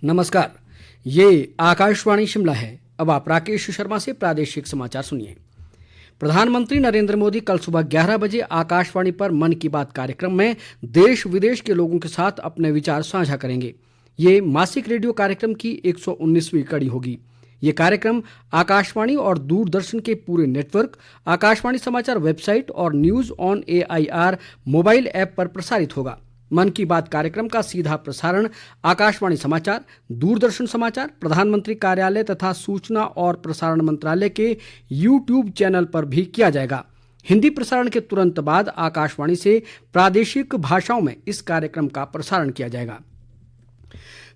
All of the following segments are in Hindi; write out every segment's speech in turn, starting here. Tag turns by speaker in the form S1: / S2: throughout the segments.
S1: नमस्कार, ये आकाशवाणी शिमला है। अब आप राकेश शर्मा से प्रादेशिक समाचार सुनिए। प्रधानमंत्री नरेंद्र मोदी कल सुबह 11 बजे आकाशवाणी पर मन की बात कार्यक्रम में देश विदेश के लोगों के साथ अपने विचार साझा करेंगे। ये मासिक रेडियो कार्यक्रम की 119वीं कड़ी होगी। ये कार्यक्रम आकाशवाणी और दूरदर्शन के पूरे नेटवर्क, आकाशवाणी समाचार वेबसाइट और news on AIR mobile app पर प्रसारित होगा। मन की बात कार्यक्रम का सीधा प्रसारण आकाशवाणी समाचार, दूरदर्शन समाचार, प्रधानमंत्री कार्यालय तथा सूचना और प्रसारण मंत्रालय के YouTube चैनल पर भी किया जाएगा। हिंदी प्रसारण के तुरंत बाद आकाशवाणी से प्रादेशिक भाषाओं में इस कार्यक्रम का प्रसारण किया जाएगा।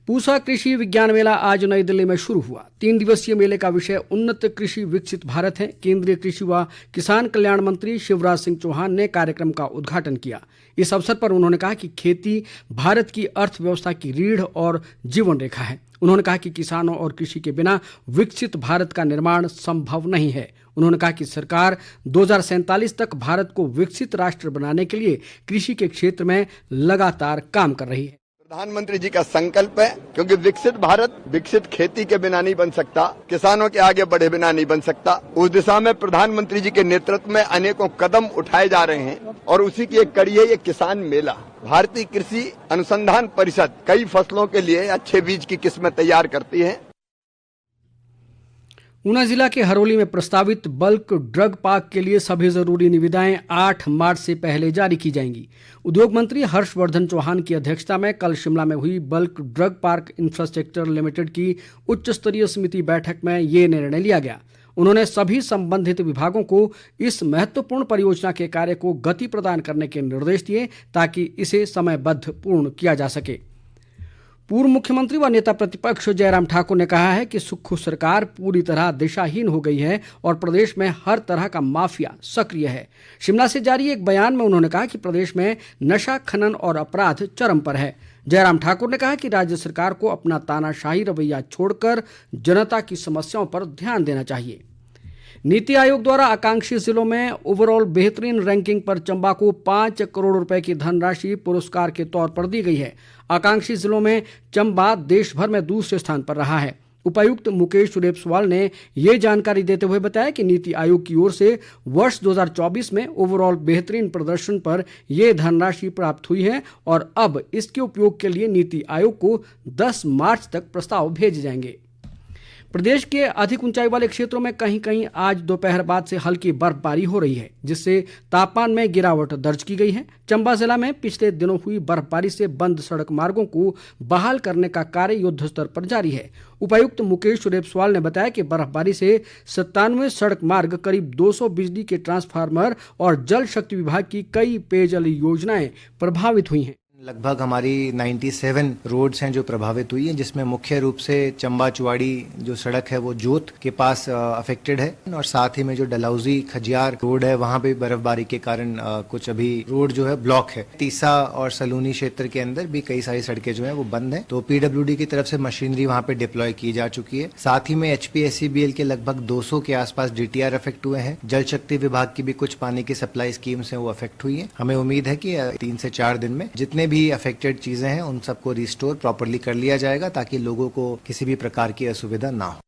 S1: पूसा कृषि विज्ञान मेला आज नई दिल्ली में शुरू हुआ। 3 दिवसीय मेले का विषय उन्नत कृषि विकसित भारत है। केंद्रीय कृषि व किसान कल्याण मंत्री शिवराज सिंह चौहान ने कार्यक्रम का उद्घाटन किया। इस अवसर पर उन्होंने कहा कि खेती भारत की अर्थव्यवस्था की रीढ़ और जीवन रेखा है। उन्होंने कहा कि किसानों और कृषि के बिना विकसित भारत का निर्माण संभव नहीं है। उन्होंने कहा कि सरकार 2047 तक भारत को विकसित राष्ट्र बनाने के लिए कृषि के क्षेत्र में लगातार काम कर रही है।
S2: प्रधानमंत्री जी का संकल्प है, क्योंकि विकसित भारत विकसित खेती के बिना नहीं बन सकता, किसानों के आगे बढ़े बिना नहीं बन सकता। उस दिशा में प्रधानमंत्री जी के नेतृत्व में अनेकों कदम उठाए जा रहे हैं और उसी की एक कड़ी है ये किसान मेला। भारतीय कृषि अनुसंधान परिषद कई फसलों के लिए अच्छे बीज की किस्में तैयार करती है।
S1: ऊना जिला के हरोली में प्रस्तावित बल्क ड्रग पार्क के लिए सभी जरूरी निविदाएं 8 मार्च से पहले जारी की जाएंगी। उद्योग मंत्री हर्षवर्धन चौहान की अध्यक्षता में कल शिमला में हुई bulk drug park infrastructure limited की उच्च स्तरीय समिति बैठक में ये निर्णय लिया गया। उन्होंने सभी संबंधित विभागों को इस महत्वपूर्ण परियोजना के कार्य को गति प्रदान करने के निर्देश दिए ताकि इसे समयबद्ध पूर्ण किया जा सके। पूर्व मुख्यमंत्री व नेता प्रतिपक्ष जयराम ठाकुर ने कहा है कि सुक्खू सरकार पूरी तरह दिशाहीन हो गई है और प्रदेश में हर तरह का माफिया सक्रिय है। शिमला से जारी एक बयान में उन्होंने कहा कि प्रदेश में नशा, खनन और अपराध चरम पर है। जयराम ठाकुर ने कहा कि राज्य सरकार को अपना तानाशाही रवैया छोड़कर जनता की समस्याओं पर ध्यान देना चाहिए। नीति आयोग द्वारा आकांक्षी जिलों में ओवरऑल बेहतरीन रैंकिंग पर चंबा को 5 करोड़ रुपए की धनराशि पुरस्कार के तौर पर दी गई है। आकांक्षी जिलों में चंबा देश भर में दूसरे स्थान पर रहा है। उपायुक्त मुकेश रेपसवाल ने ये जानकारी देते हुए बताया कि नीति आयोग की ओर से वर्ष 2024 में ओवरऑल बेहतरीन प्रदर्शन पर यह धनराशि प्राप्त हुई है और अब इसके उपयोग के लिए नीति आयोग को 10 मार्च तक प्रस्ताव भेजे जाएंगे। प्रदेश के अधिक ऊंचाई वाले क्षेत्रों में कहीं कहीं आज दोपहर बाद से हल्की बर्फबारी हो रही है, जिससे तापमान में गिरावट दर्ज की गई है। चंबा जिला में पिछले दिनों हुई बर्फबारी से बंद सड़क मार्गों को बहाल करने का कार्य युद्ध स्तर पर जारी है। उपायुक्त मुकेश रेपसवाल ने बताया कि बर्फबारी से 97 सड़क मार्ग, करीब 200 बिजली के ट्रांसफार्मर और जल शक्ति विभाग की कई पेयजल योजनाएं प्रभावित हुई हैं।
S3: लगभग हमारी 97 रोड्स हैं जो प्रभावित हुई हैं, जिसमें मुख्य रूप से चंबा चुवाड़ी जो सड़क है वो जोत के पास अफेक्टेड है और साथ ही में जो डलहौजी खजियार रोड है वहां पे बर्फबारी के कारण कुछ अभी रोड जो है ब्लॉक है। तीसा और सलूनी क्षेत्र के अंदर भी कई सारी सड़कें जो है वो बंद है, तो PWD की तरफ से मशीनरी वहां पे डिप्लॉय की जा चुकी है। साथ ही में HPSCBL के लगभग 200 के आसपास DTR अफेक्ट हुए हैं। जल शक्ति विभाग की भी कुछ पानी की सप्लाई स्कीम्स है वो अफेक्ट हुई है। हमें उम्मीद है कि 3 से 4 दिन में जितने भी अफेक्टेड चीजें हैं उन सबको रिस्टोर प्रॉपर्ली कर लिया जाएगा ताकि लोगों को किसी भी प्रकार की असुविधा ना हो।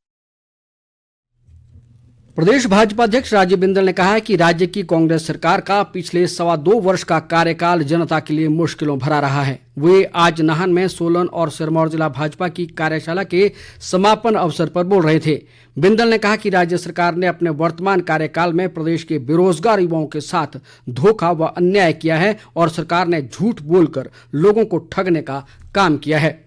S1: प्रदेश भाजपा अध्यक्ष राजीव बिंदल ने कहा है कि राज्य की कांग्रेस सरकार का पिछले 2.25 वर्ष का कार्यकाल जनता के लिए मुश्किलों भरा रहा है। वे आज नाहन में सोलन और सिरमौर जिला भाजपा की कार्यशाला के समापन अवसर पर बोल रहे थे। बिंदल ने कहा कि राज्य सरकार ने अपने वर्तमान कार्यकाल में प्रदेश के बेरोजगार युवाओं के साथ धोखा व अन्याय किया है और सरकार ने झूठ बोलकर लोगों को ठगने का काम किया है।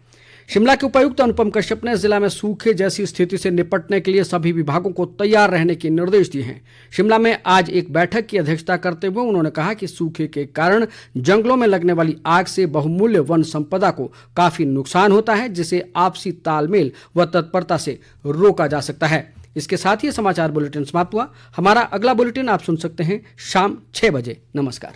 S1: शिमला के उपायुक्त अनुपम कश्यप ने जिला में सूखे जैसी स्थिति से निपटने के लिए सभी विभागों को तैयार रहने के निर्देश दिए हैं। शिमला में आज एक बैठक की अध्यक्षता करते हुए उन्होंने कहा कि सूखे के कारण जंगलों में लगने वाली आग से बहुमूल्य वन संपदा को काफी नुकसान होता है, जिसे आपसी तालमेल व तत्परता से रोका जा सकता है। इसके साथ ही समाचार बुलेटिन समाप्त हुआ। हमारा अगला बुलेटिन आप सुन सकते हैं शाम 6 बजे। नमस्कार।